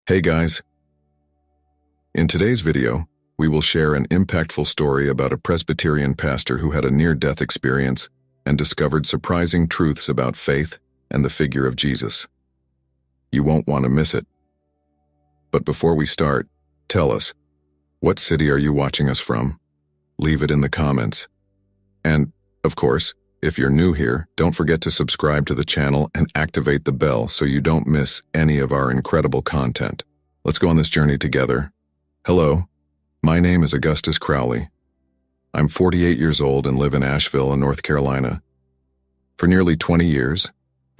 Hey guys! In today's video, we will share an impactful story about a Presbyterian pastor who had a near-death experience and discovered surprising truths about faith and the figure of Jesus. You won't want to miss it. But before we start, tell us, what city are you watching us from? Leave it in the comments. And, of course, if you're new here, don't forget to subscribe to the channel and activate the bell so you don't miss any of our incredible content. Let's go on this journey together. Hello, my name is Augustus Crowley. I'm 48 years old and live in Asheville, North Carolina. For nearly 20 years,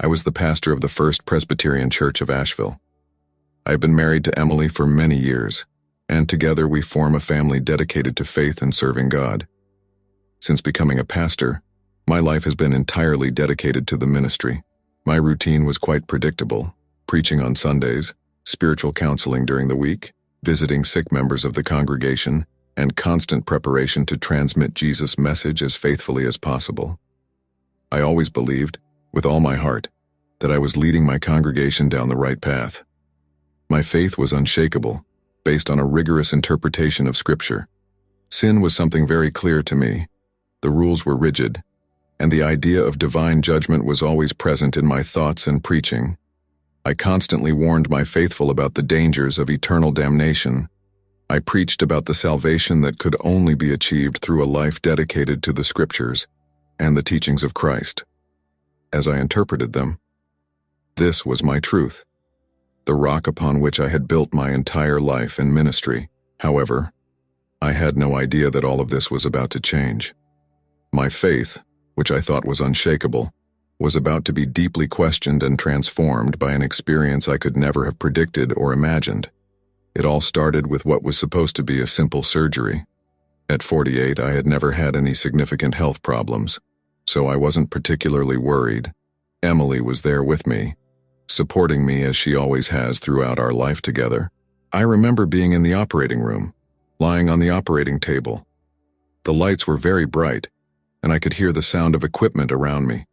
I was the pastor of the First Presbyterian Church of Asheville. I've been married to Emily for many years, and together we form a family dedicated to faith and serving God. Since becoming a pastor, my life has been entirely dedicated to the ministry. My routine was quite predictable: preaching on Sundays, spiritual counseling during the week, visiting sick members of the congregation, and constant preparation to transmit Jesus' message as faithfully as possible. I always believed, with all my heart, that I was leading my congregation down the right path. My faith was unshakable, based on a rigorous interpretation of Scripture. Sin was something very clear to me. The rules were rigid, and the idea of divine judgment was always present in my thoughts and preaching. I constantly warned my faithful about the dangers of eternal damnation. I preached about the salvation that could only be achieved through a life dedicated to the Scriptures and the teachings of Christ. As I interpreted them, this was my truth, the rock upon which I had built my entire life and ministry. However, I had no idea that all of this was about to change. My faith, which I thought was unshakable, was about to be deeply questioned and transformed by an experience I could never have predicted or imagined. It all started with what was supposed to be a simple surgery. At 48, I had never had any significant health problems, so I wasn't particularly worried. Emily was there with me, supporting me as she always has throughout our life together. I remember being in the operating room, lying on the operating table. The lights were very bright, and I could hear the sound of equipment around me.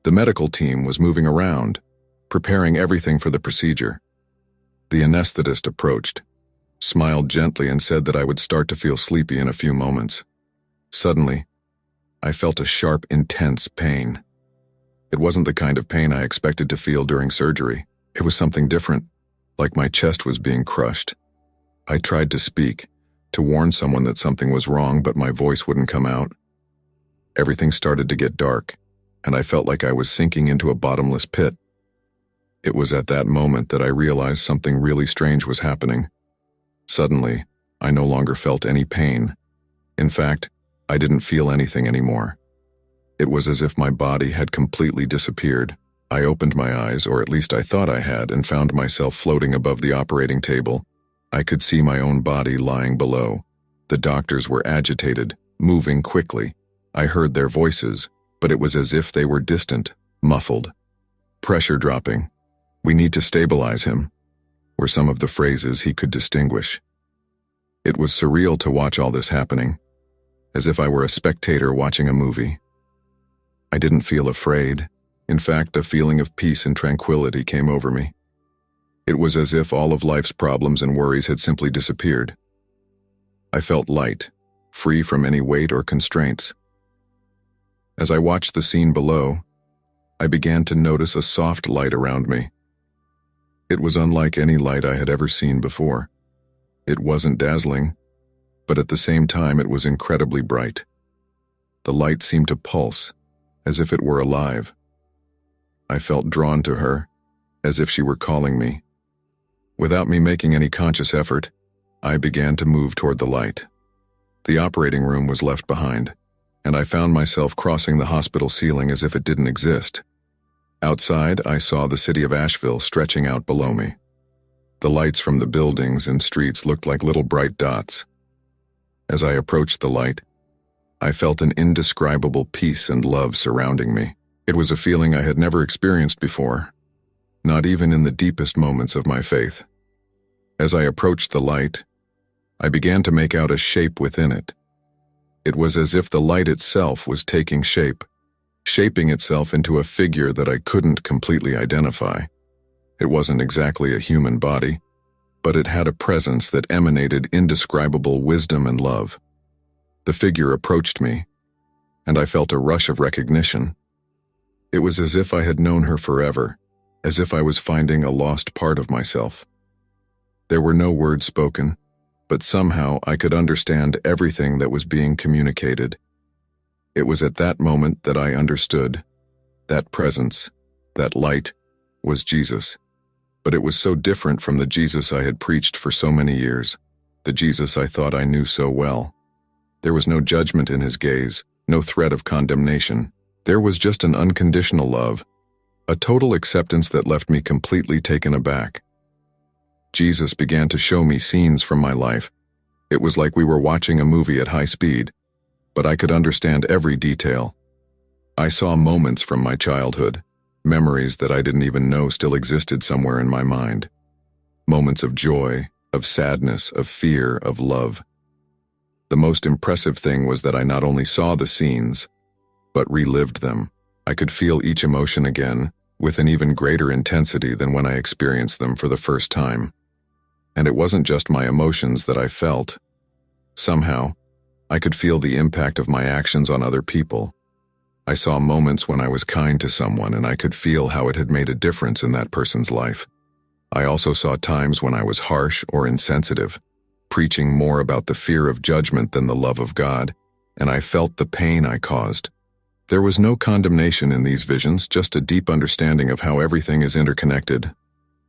The medical team was moving around, preparing everything for the procedure. The anesthetist approached, smiled gently, and said that I would start to feel sleepy in a few moments. Suddenly, I felt a sharp, intense pain. It wasn't the kind of pain I expected to feel during surgery. It was something different, like my chest was being crushed. I tried to speak, to warn someone that something was wrong, but my voice wouldn't come out. Everything started to get dark, and I felt like I was sinking into a bottomless pit. It was at that moment that I realized something really strange was happening. Suddenly, I no longer felt any pain. In fact, I didn't feel anything anymore. It was as if my body had completely disappeared. I opened my eyes, or at least I thought I had, and found myself floating above the operating table. I could see my own body lying below. The doctors were agitated, moving quickly. I heard their voices, but it was as if they were distant, muffled. "Pressure dropping. We need to stabilize him," were some of the phrases he could distinguish. It was surreal to watch all this happening, as if I were a spectator watching a movie. I didn't feel afraid. In fact, a feeling of peace and tranquility came over me. It was as if all of life's problems and worries had simply disappeared. I felt light, free from any weight or constraints. As I watched the scene below, I began to notice a soft light around me. It was unlike any light I had ever seen before. It wasn't dazzling, but at the same time it was incredibly bright. The light seemed to pulse, as if it were alive. I felt drawn to her, as if she were calling me. Without me making any conscious effort, I began to move toward the light. The operating room was left behind, and I found myself crossing the hospital ceiling as if it didn't exist. Outside, I saw the city of Asheville stretching out below me. The lights from the buildings and streets looked like little bright dots. As I approached the light, I felt an indescribable peace and love surrounding me. It was a feeling I had never experienced before, not even in the deepest moments of my faith. As I approached the light, I began to make out a shape within it. It was as if the light itself was taking shape, shaping itself into a figure that I couldn't completely identify. It wasn't exactly a human body. but it had a presence that emanated indescribable wisdom and love. The figure approached me, and I felt a rush of recognition. It was as if I had known her forever, as if I was finding a lost part of myself. There were no words spoken, but somehow I could understand everything that was being communicated. It was at that moment that I understood. That presence, that light, was Jesus. But it was so different from the Jesus I had preached for so many years, the Jesus I thought I knew so well. There was no judgment in his gaze, no threat of condemnation. There was just an unconditional love, a total acceptance that left me completely taken aback. Jesus began to show me scenes from my life. It was like we were watching a movie at high speed, but I could understand every detail. I saw moments from my childhood, memories that I didn't even know still existed somewhere in my mind. Moments of joy, of sadness, of fear, of love. The most impressive thing was that I not only saw the scenes, but relived them. I could feel each emotion again, with an even greater intensity than when I experienced them for the first time. And it wasn't just my emotions that I felt. Somehow, I could feel the impact of my actions on other people. I saw moments when I was kind to someone, and I could feel how it had made a difference in that person's life. I also saw times when I was harsh or insensitive, preaching more about the fear of judgment than the love of God, and I felt the pain I caused. There was no condemnation in these visions, just a deep understanding of how everything is interconnected.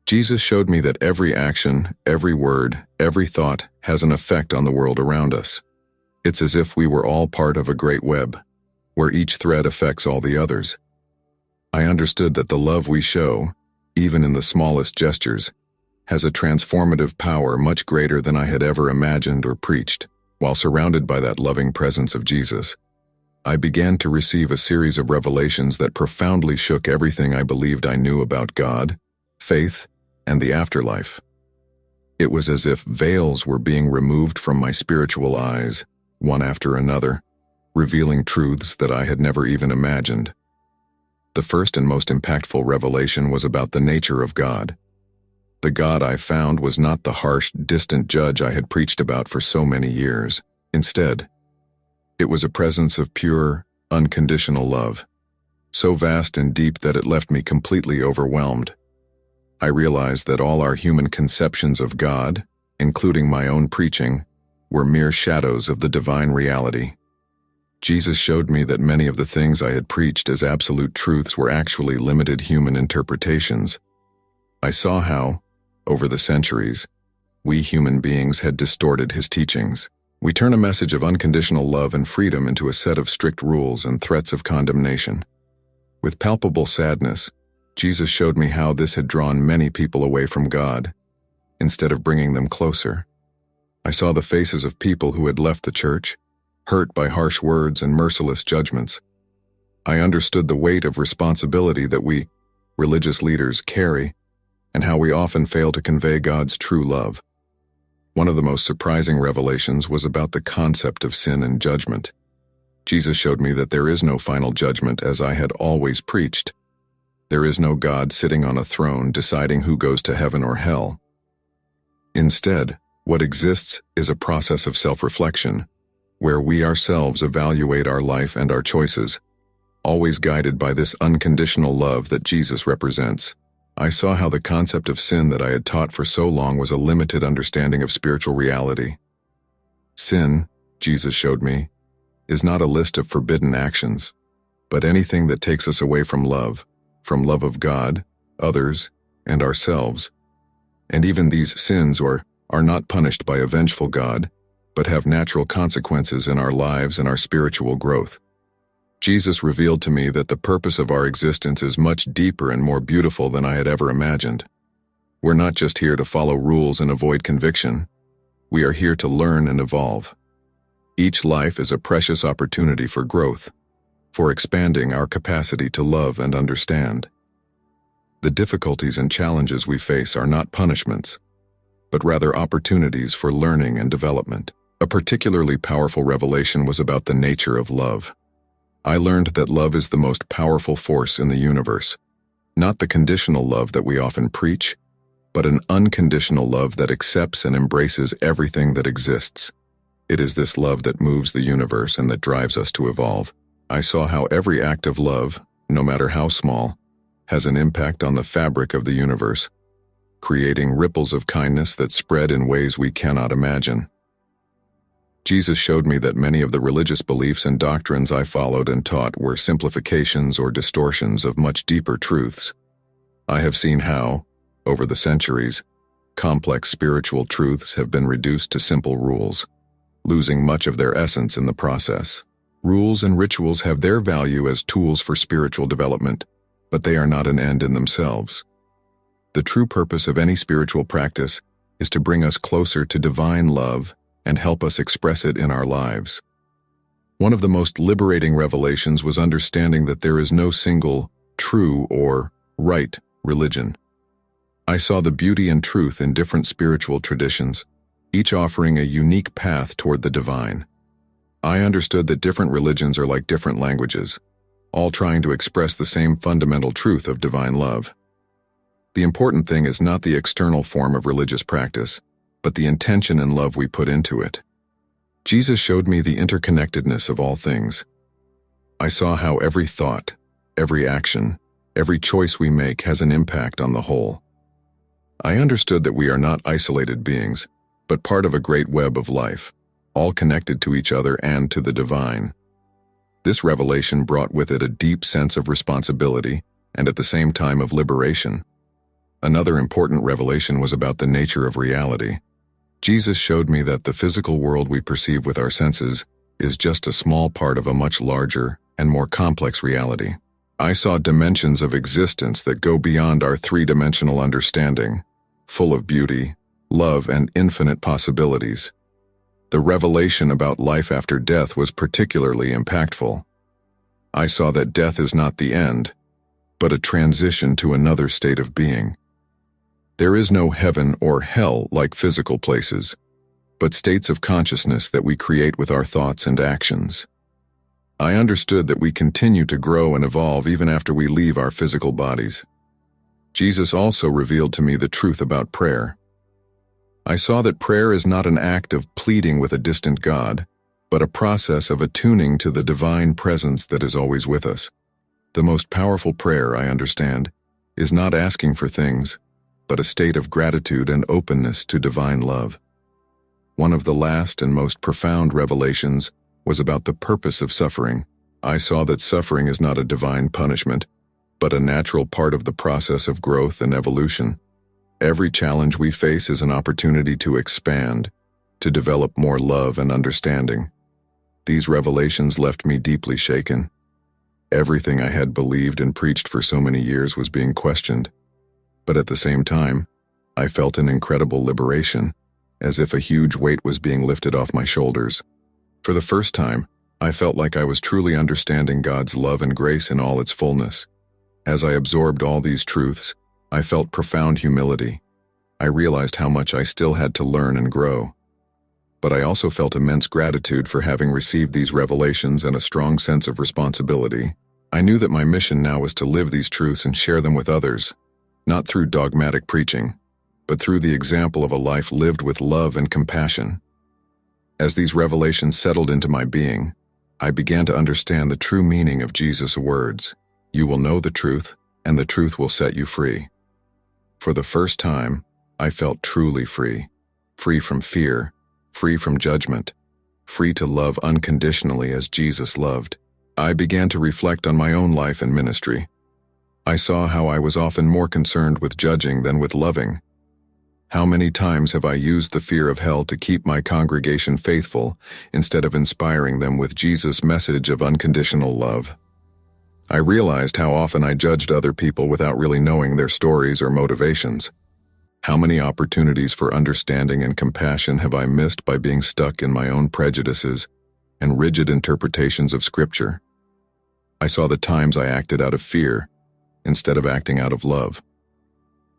Jesus showed me that every action, every word, every thought has an effect on the world around us. It's as if we were all part of a great web, where each thread affects all the others. I understood that the love we show, even in the smallest gestures, has a transformative power much greater than I had ever imagined or preached. While surrounded by that loving presence of Jesus, I began to receive a series of revelations that profoundly shook everything I believed I knew about God, faith, and the afterlife. It was as if veils were being removed from my spiritual eyes, one after another, revealing truths that I had never even imagined. The first and most impactful revelation was about the nature of God. The God I found was not the harsh, distant judge I had preached about for so many years. Instead, it was a presence of pure, unconditional love, so vast and deep that it left me completely overwhelmed. I realized that all our human conceptions of God, including my own preaching, were mere shadows of the divine reality. Jesus showed me that many of the things I had preached as absolute truths were actually limited human interpretations. I saw how, over the centuries, we human beings had distorted his teachings. We turn a message of unconditional love and freedom into a set of strict rules and threats of condemnation. With palpable sadness, Jesus showed me how this had drawn many people away from God, instead of bringing them closer. I saw the faces of people who had left the church, hurt by harsh words and merciless judgments. I understood the weight of responsibility that we, religious leaders, carry, and how we often fail to convey God's true love. One of the most surprising revelations was about the concept of sin and judgment. Jesus showed me that there is no final judgment, as I had always preached. There is no God sitting on a throne deciding who goes to heaven or hell. Instead, what exists is a process of self-reflection, where we ourselves evaluate our life and our choices, always guided by this unconditional love that Jesus represents. I saw how the concept of sin that I had taught for so long was a limited understanding of spiritual reality. Sin, Jesus showed me, is not a list of forbidden actions, but anything that takes us away from love of God, others, and ourselves. And even these sins are not punished by a vengeful God, but have natural consequences in our lives and our spiritual growth. Jesus revealed to me that the purpose of our existence is much deeper and more beautiful than I had ever imagined. We're not just here to follow rules and avoid conviction. We are here to learn and evolve. Each life is a precious opportunity for growth, for expanding our capacity to love and understand. The difficulties and challenges we face are not punishments, but rather opportunities for learning and development. A particularly powerful revelation was about the nature of love. I learned that love is the most powerful force in the universe, not the conditional love that we often preach, but an unconditional love that accepts and embraces everything that exists. It is this love that moves the universe and that drives us to evolve. I saw how every act of love, no matter how small, has an impact on the fabric of the universe, creating ripples of kindness that spread in ways we cannot imagine. Jesus showed me that many of the religious beliefs and doctrines I followed and taught were simplifications or distortions of much deeper truths. I have seen how, over the centuries, complex spiritual truths have been reduced to simple rules, losing much of their essence in the process. Rules and rituals have their value as tools for spiritual development, but they are not an end in themselves. The true purpose of any spiritual practice is to bring us closer to divine love and help us express it in our lives. One of the most liberating revelations was understanding that there is no single, true or right religion. I saw the beauty and truth in different spiritual traditions, each offering a unique path toward the divine. I understood that different religions are like different languages, all trying to express the same fundamental truth of divine love. The important thing is not the external form of religious practice, but the intention and love we put into it. Jesus showed me the interconnectedness of all things. I saw how every thought, every action, every choice we make has an impact on the whole. I understood that we are not isolated beings, but part of a great web of life, all connected to each other and to the divine. This revelation brought with it a deep sense of responsibility and at the same time of liberation. Another important revelation was about the nature of reality. Jesus showed me that the physical world we perceive with our senses is just a small part of a much larger and more complex reality. I saw dimensions of existence that go beyond our three-dimensional understanding, full of beauty, love, and infinite possibilities. The revelation about life after death was particularly impactful. I saw that death is not the end, but a transition to another state of being. There is no heaven or hell like physical places, but states of consciousness that we create with our thoughts and actions. I understood that we continue to grow and evolve even after we leave our physical bodies. Jesus also revealed to me the truth about prayer. I saw that prayer is not an act of pleading with a distant God, but a process of attuning to the divine presence that is always with us. The most powerful prayer, I understand, is not asking for things, but a state of gratitude and openness to divine love. One of the last and most profound revelations was about the purpose of suffering. I saw that suffering is not a divine punishment, but a natural part of the process of growth and evolution. Every challenge we face is an opportunity to expand, to develop more love and understanding. These revelations left me deeply shaken. Everything I had believed and preached for so many years was being questioned. But at the same time, I felt an incredible liberation, as if a huge weight was being lifted off my shoulders. For the first time, I felt like I was truly understanding God's love and grace in all its fullness. As I absorbed all these truths, I felt profound humility. I realized how much I still had to learn and grow. But I also felt immense gratitude for having received these revelations and a strong sense of responsibility. I knew that my mission now was to live these truths and share them with others, not through dogmatic preaching, but through the example of a life lived with love and compassion. As these revelations settled into my being, I began to understand the true meaning of Jesus' words, "You will know the truth, and the truth will set you free." For the first time, I felt truly free, free from fear, free from judgment, free to love unconditionally as Jesus loved. I began to reflect on my own life and ministry. I saw how I was often more concerned with judging than with loving. How many times have I used the fear of hell to keep my congregation faithful instead of inspiring them with Jesus' message of unconditional love? I realized how often I judged other people without really knowing their stories or motivations. How many opportunities for understanding and compassion have I missed by being stuck in my own prejudices and rigid interpretations of Scripture? I saw the times I acted out of fear instead of acting out of love.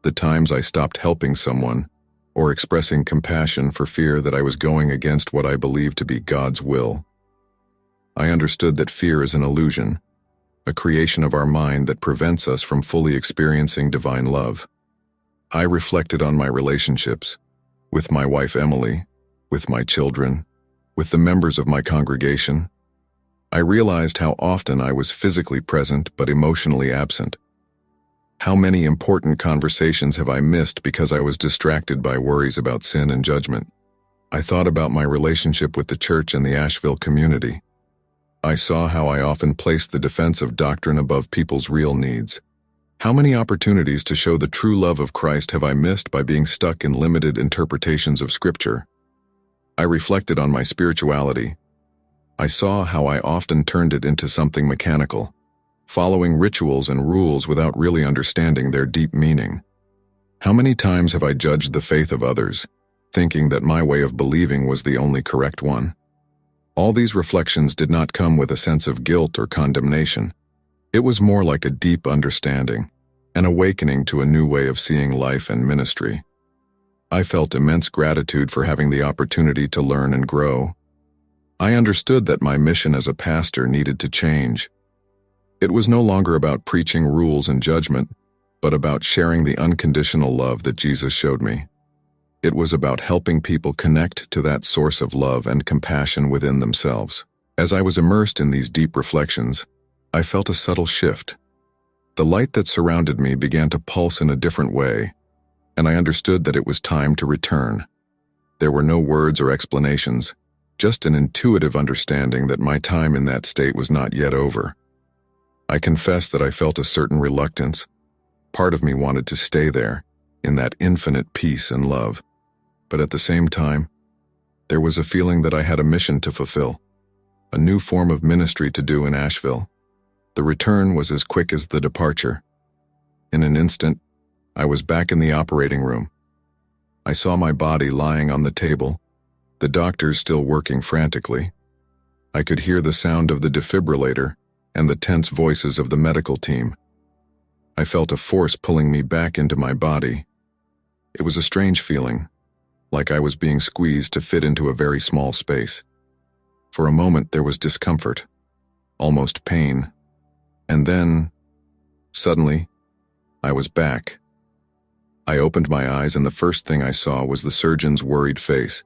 The times I stopped helping someone or expressing compassion for fear that I was going against what I believed to be God's will. I understood that fear is an illusion, a creation of our mind that prevents us from fully experiencing divine love. I reflected on my relationships, with my wife Emily, with my children, with the members of my congregation. I realized how often I was physically present but emotionally absent. How many important conversations have I missed because I was distracted by worries about sin and judgment? I thought about my relationship with the church and the Asheville community. I saw how I often placed the defense of doctrine above people's real needs. How many opportunities to show the true love of Christ have I missed by being stuck in limited interpretations of Scripture? I reflected on my spirituality. I saw how I often turned it into something mechanical, following rituals and rules without really understanding their deep meaning. How many times have I judged the faith of others, thinking that my way of believing was the only correct one? All these reflections did not come with a sense of guilt or condemnation. It was more like a deep understanding, an awakening to a new way of seeing life and ministry. I felt immense gratitude for having the opportunity to learn and grow. I understood that my mission as a pastor needed to change. It was no longer about preaching rules and judgment, but about sharing the unconditional love that Jesus showed me. It was about helping people connect to that source of love and compassion within themselves. As I was immersed in these deep reflections, I felt a subtle shift. The light that surrounded me began to pulse in a different way, and I understood that it was time to return. There were no words or explanations, just an intuitive understanding that my time in that state was not yet over. I confess that I felt a certain reluctance. Part of me wanted to stay there, in that infinite peace and love. But at the same time, there was a feeling that I had a mission to fulfill, a new form of ministry to do in Asheville. The return was as quick as the departure. In an instant, I was back in the operating room. I saw my body lying on the table, the doctors still working frantically. I could hear the sound of the defibrillator and the tense voices of the medical team. I felt a force pulling me back into my body. It was a strange feeling, like I was being squeezed to fit into a very small space. For a moment there was discomfort, almost pain, and then, suddenly, I was back. I opened my eyes and the first thing I saw was the surgeon's worried face.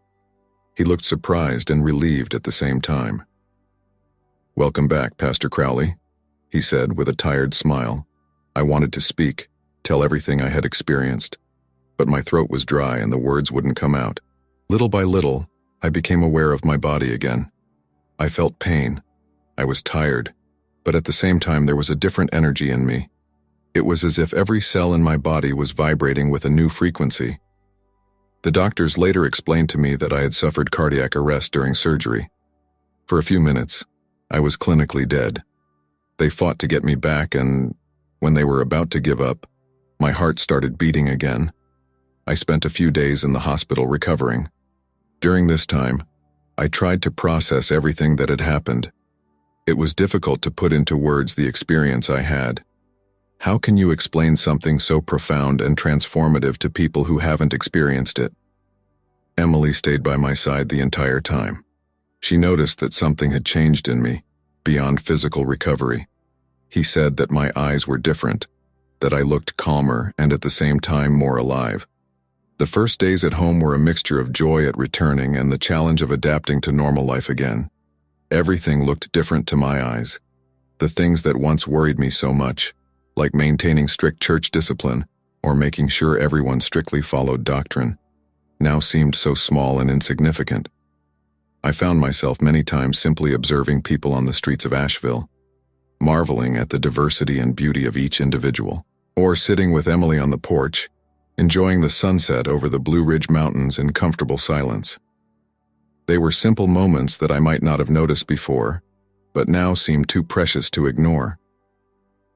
He looked surprised and relieved at the same time. "Welcome back, Pastor Crowley," he said with a tired smile. I wanted to speak, tell everything I had experienced, but my throat was dry and the words wouldn't come out. Little by little, I became aware of my body again. I felt pain. I was tired, but at the same time there was a different energy in me. It was as if every cell in my body was vibrating with a new frequency. The doctors later explained to me that I had suffered cardiac arrest during surgery. For a few minutes, I was clinically dead. They fought to get me back, and when they were about to give up, my heart started beating again. I spent a few days in the hospital recovering. During this time, I tried to process everything that had happened. It was difficult to put into words the experience I had. How can you explain something so profound and transformative to people who haven't experienced it? Emily stayed by my side the entire time. She noticed that something had changed in me, beyond physical recovery. He said that my eyes were different, that I looked calmer and at the same time more alive. The first days at home were a mixture of joy at returning and the challenge of adapting to normal life again. Everything looked different to my eyes. The things that once worried me so much, like maintaining strict church discipline or making sure everyone strictly followed doctrine, now seemed so small and insignificant. I found myself many times simply observing people on the streets of Asheville, marveling at the diversity and beauty of each individual, or sitting with Emily on the porch, enjoying the sunset over the Blue Ridge Mountains in comfortable silence. They were simple moments that I might not have noticed before, but now seemed too precious to ignore.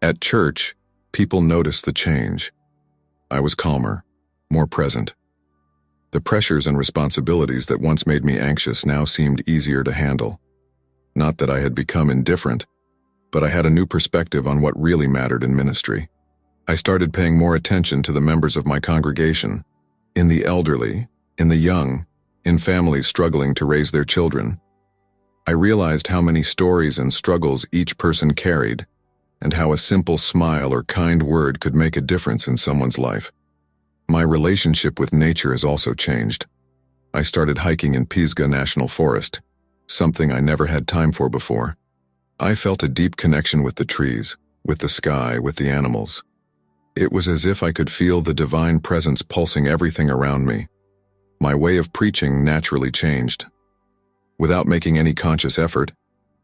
At church, people noticed the change. I was calmer, more present. The pressures and responsibilities that once made me anxious now seemed easier to handle. Not that I had become indifferent, but I had a new perspective on what really mattered in ministry. I started paying more attention to the members of my congregation, in the elderly, in the young, in families struggling to raise their children. I realized how many stories and struggles each person carried, and how a simple smile or kind word could make a difference in someone's life. My relationship with nature has also changed. I started hiking in Pisgah National Forest, something I never had time for before. I felt a deep connection with the trees, with the sky, with the animals. It was as if I could feel the divine presence pulsing everything around me. My way of preaching naturally changed. Without making any conscious effort,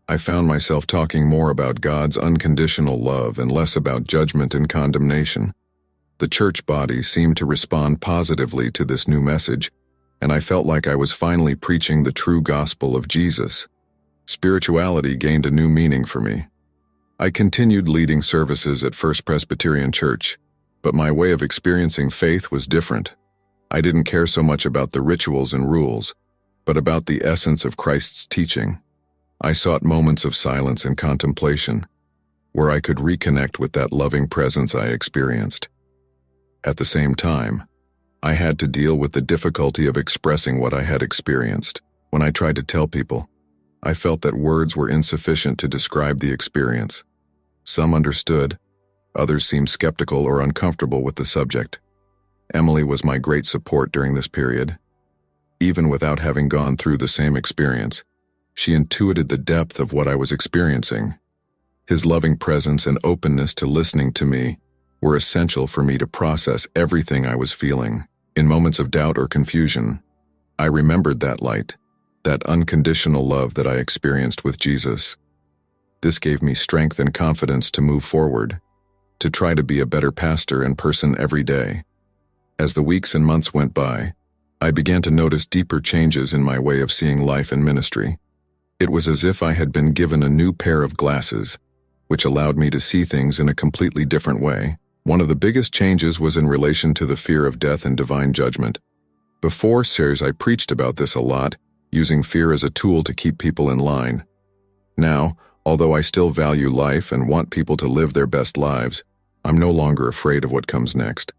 I found myself talking more about God's unconditional love and less about judgment and condemnation. The church body seemed to respond positively to this new message, and I felt like I was finally preaching the true gospel of Jesus. Spirituality gained a new meaning for me. I continued leading services at First Presbyterian Church, but my way of experiencing faith was different. I didn't care so much about the rituals and rules, but about the essence of Christ's teaching. I sought moments of silence and contemplation, where I could reconnect with that loving presence I experienced. At the same time, I had to deal with the difficulty of expressing what I had experienced. When I tried to tell people, I felt that words were insufficient to describe the experience. Some understood, others seemed skeptical or uncomfortable with the subject. Emily was my great support during this period. Even without having gone through the same experience, she intuited the depth of what I was experiencing. His loving presence and openness to listening to me were essential for me to process everything I was feeling. In moments of doubt or confusion, I remembered that light, that unconditional love that I experienced with Jesus. This gave me strength and confidence to move forward, to try to be a better pastor and person every day. As the weeks and months went by, I began to notice deeper changes in my way of seeing life and ministry. It was as if I had been given a new pair of glasses, which allowed me to see things in a completely different way. One of the biggest changes was in relation to the fear of death and divine judgment. Before SERS, I preached about this a lot, using fear as a tool to keep people in line. Now, although I still value life and want people to live their best lives, I'm no longer afraid of what comes next.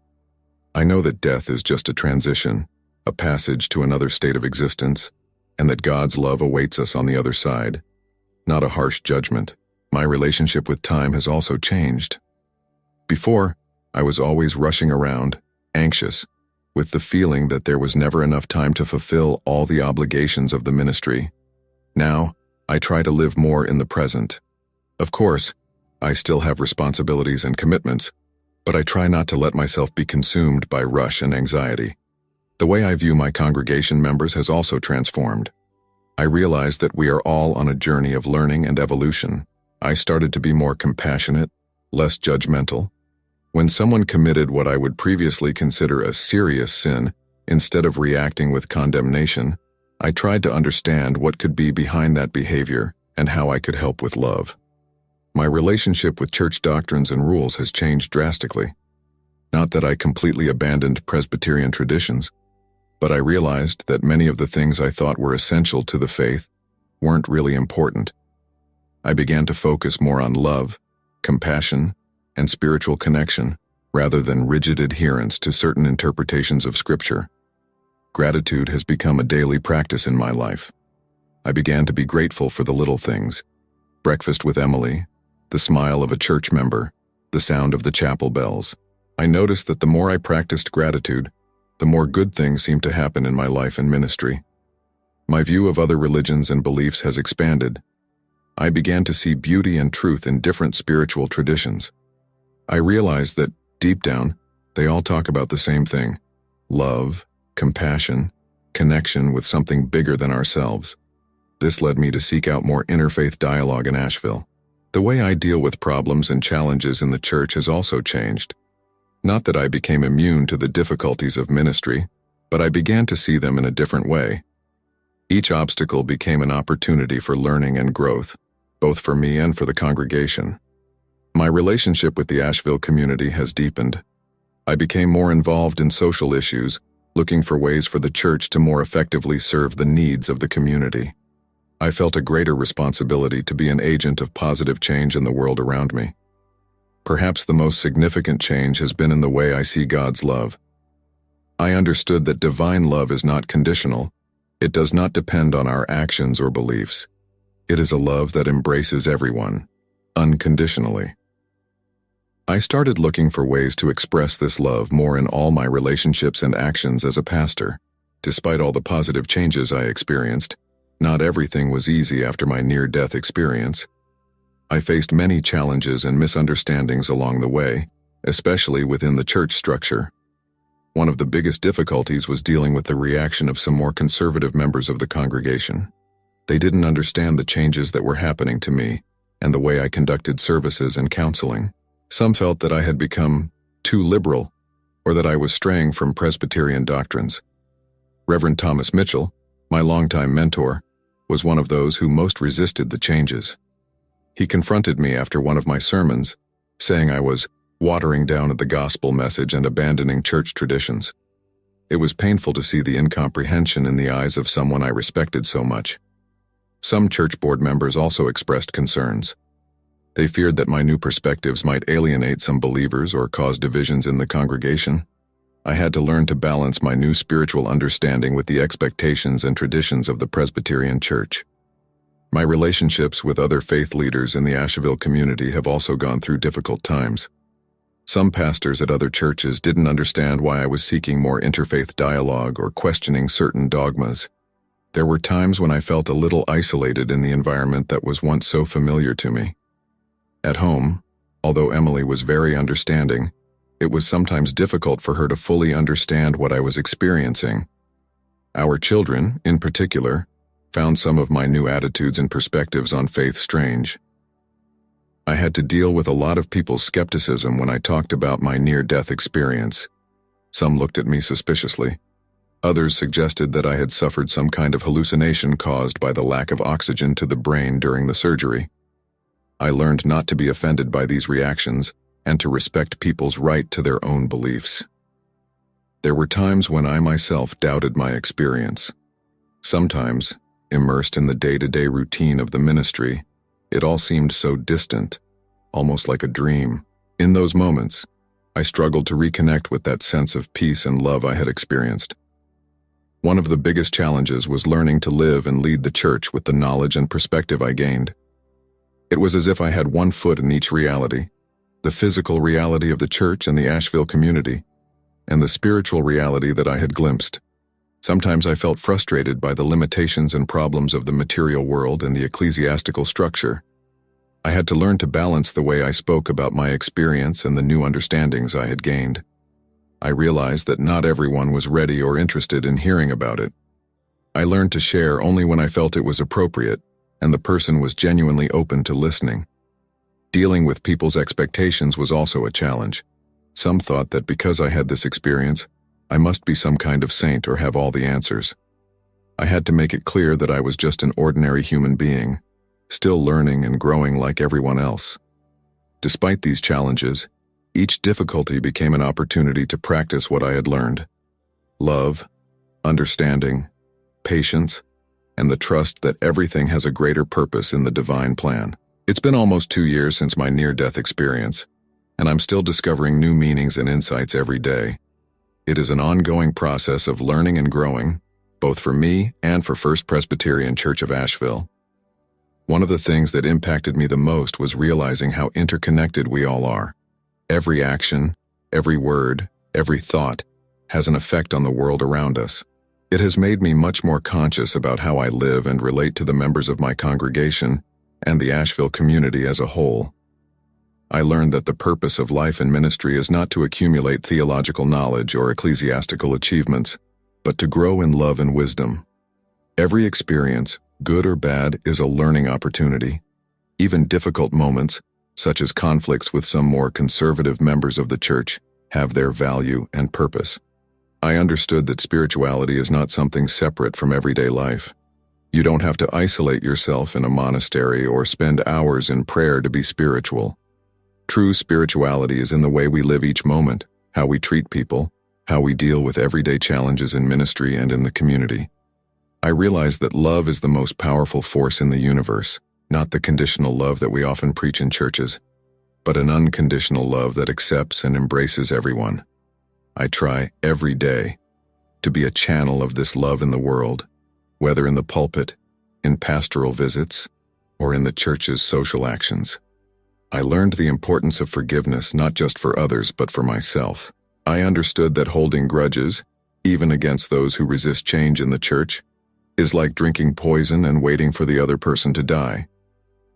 I know that death is just a transition, a passage to another state of existence, and that God's love awaits us on the other side, not a harsh judgment. My relationship with time has also changed. Before, I was always rushing around, anxious, with the feeling that there was never enough time to fulfill all the obligations of the ministry. Now, I try to live more in the present. Of course, I still have responsibilities and commitments, but I try not to let myself be consumed by rush and anxiety. The way I view my congregation members has also transformed. I realize that we are all on a journey of learning and evolution. I started to be more compassionate, less judgmental. When someone committed what I would previously consider a serious sin, instead of reacting with condemnation, I tried to understand what could be behind that behavior and how I could help with love. My relationship with church doctrines and rules has changed drastically. Not that I completely abandoned Presbyterian traditions, but I realized that many of the things I thought were essential to the faith weren't really important. I began to focus more on love, compassion, and spiritual connection, rather than rigid adherence to certain interpretations of Scripture. Gratitude has become a daily practice in my life. I began to be grateful for the little things: breakfast with Emily, the smile of a church member, the sound of the chapel bells. I noticed that the more I practiced gratitude, the more good things seemed to happen in my life and ministry. My view of other religions and beliefs has expanded. I began to see beauty and truth in different spiritual traditions. I realized that, deep down, they all talk about the same thing: love, compassion, connection with something bigger than ourselves. This led me to seek out more interfaith dialogue in Asheville. The way I deal with problems and challenges in the church has also changed. Not that I became immune to the difficulties of ministry, but I began to see them in a different way. Each obstacle became an opportunity for learning and growth, both for me and for the congregation. My relationship with the Asheville community has deepened. I became more involved in social issues, looking for ways for the church to more effectively serve the needs of the community. I felt a greater responsibility to be an agent of positive change in the world around me. Perhaps the most significant change has been in the way I see God's love. I understood that divine love is not conditional. It does not depend on our actions or beliefs. It is a love that embraces everyone, unconditionally. I started looking for ways to express this love more in all my relationships and actions as a pastor. Despite all the positive changes I experienced, not everything was easy after my near-death experience. I faced many challenges and misunderstandings along the way, especially within the church structure. One of the biggest difficulties was dealing with the reaction of some more conservative members of the congregation. They didn't understand the changes that were happening to me and the way I conducted services and counseling. Some felt that I had become too liberal or that I was straying from Presbyterian doctrines. Reverend Thomas Mitchell, my longtime mentor, was one of those who most resisted the changes. He confronted me after one of my sermons, saying I was watering down at the gospel message and abandoning church traditions. It was painful to see the incomprehension in the eyes of someone I respected so much. Some church board members also expressed concerns. They feared that my new perspectives might alienate some believers or cause divisions in the congregation. I had to learn to balance my new spiritual understanding with the expectations and traditions of the Presbyterian Church. My relationships with other faith leaders in the Asheville community have also gone through difficult times. Some pastors at other churches didn't understand why I was seeking more interfaith dialogue or questioning certain dogmas. There were times when I felt a little isolated in the environment that was once so familiar to me. At home, although Emily was very understanding, it was sometimes difficult for her to fully understand what I was experiencing. Our children, in particular, found some of my new attitudes and perspectives on faith strange. I had to deal with a lot of people's skepticism when I talked about my near-death experience. Some looked at me suspiciously. Others suggested that I had suffered some kind of hallucination caused by the lack of oxygen to the brain during the surgery. I learned not to be offended by these reactions and to respect people's right to their own beliefs. There were times when I myself doubted my experience. Sometimes, immersed in the day-to-day routine of the ministry, it all seemed so distant, almost like a dream. In those moments, I struggled to reconnect with that sense of peace and love I had experienced. One of the biggest challenges was learning to live and lead the church with the knowledge and perspective I gained. It was as if I had one foot in each reality, the physical reality of the church and the Asheville community, and the spiritual reality that I had glimpsed. Sometimes I felt frustrated by the limitations and problems of the material world and the ecclesiastical structure. I had to learn to balance the way I spoke about my experience and the new understandings I had gained. I realized that not everyone was ready or interested in hearing about it. I learned to share only when I felt it was appropriate, and the person was genuinely open to listening. Dealing with people's expectations was also a challenge. Some thought that because I had this experience, I must be some kind of saint or have all the answers. I had to make it clear that I was just an ordinary human being, still learning and growing like everyone else. Despite these challenges, each difficulty became an opportunity to practice what I had learned: love, understanding, patience, and the trust that everything has a greater purpose in the divine plan. It's been almost 2 years since my near-death experience, and I'm still discovering new meanings and insights every day. It is an ongoing process of learning and growing, both for me and for First Presbyterian Church of Asheville. One of the things that impacted me the most was realizing how interconnected we all are. Every action, every word, every thought has an effect on the world around us. It has made me much more conscious about how I live and relate to the members of my congregation and the Asheville community as a whole. I learned that the purpose of life and ministry is not to accumulate theological knowledge or ecclesiastical achievements, but to grow in love and wisdom. Every experience, good or bad, is a learning opportunity. Even difficult moments, such as conflicts with some more conservative members of the church, have their value and purpose. I understood that spirituality is not something separate from everyday life. You don't have to isolate yourself in a monastery or spend hours in prayer to be spiritual. True spirituality is in the way we live each moment, how we treat people, how we deal with everyday challenges in ministry and in the community. I realized that love is the most powerful force in the universe, not the conditional love that we often preach in churches, but an unconditional love that accepts and embraces everyone. I try every day to be a channel of this love in the world, whether in the pulpit, in pastoral visits, or in the church's social actions. I learned the importance of forgiveness not just for others but for myself. I understood that holding grudges, even against those who resist change in the church, is like drinking poison and waiting for the other person to die.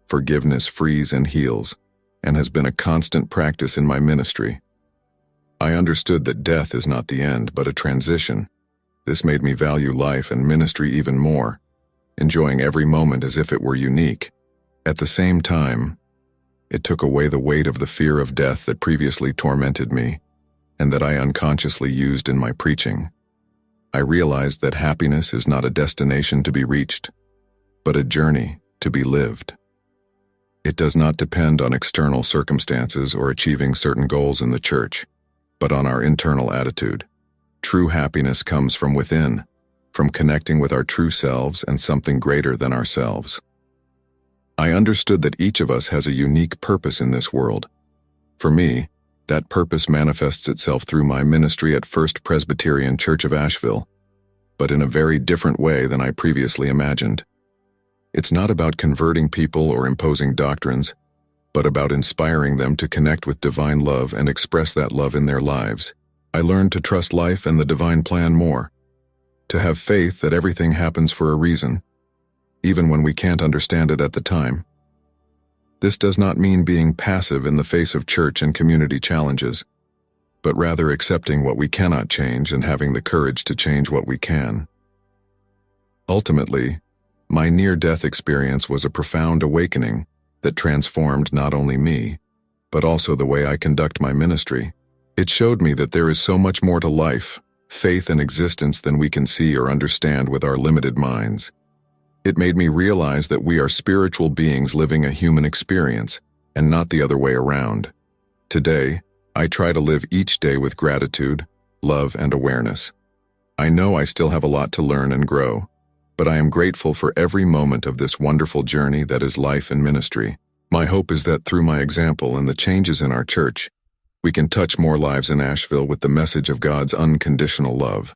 Forgiveness frees and heals, and has been a constant practice in my ministry. I understood that death is not the end, but a transition. This made me value life and ministry even more, enjoying every moment as if it were unique. At the same time, it took away the weight of the fear of death that previously tormented me, and that I unconsciously used in my preaching. I realized that happiness is not a destination to be reached, but a journey to be lived. It does not depend on external circumstances or achieving certain goals in the church, but on our internal attitude. True happiness comes from within, from connecting with our true selves and something greater than ourselves. I understood that each of us has a unique purpose in this world. For me, that purpose manifests itself through my ministry at First Presbyterian Church of Asheville, but in a very different way than I previously imagined. It's not about converting people or imposing doctrines, but about inspiring them to connect with divine love and express that love in their lives. I learned to trust life and the divine plan more, to have faith that everything happens for a reason, even when we can't understand it at the time. This does not mean being passive in the face of church and community challenges, but rather accepting what we cannot change and having the courage to change what we can. Ultimately, my near-death experience was a profound awakening that transformed not only me, but also the way I conduct my ministry. It showed me that there is so much more to life, faith, and existence than we can see or understand with our limited minds. It made me realize that we are spiritual beings living a human experience, and not the other way around. Today, I try to live each day with gratitude, love, and awareness. I know I still have a lot to learn and grow, but I am grateful for every moment of this wonderful journey that is life and ministry. My hope is that through my example and the changes in our church, we can touch more lives in Asheville with the message of God's unconditional love.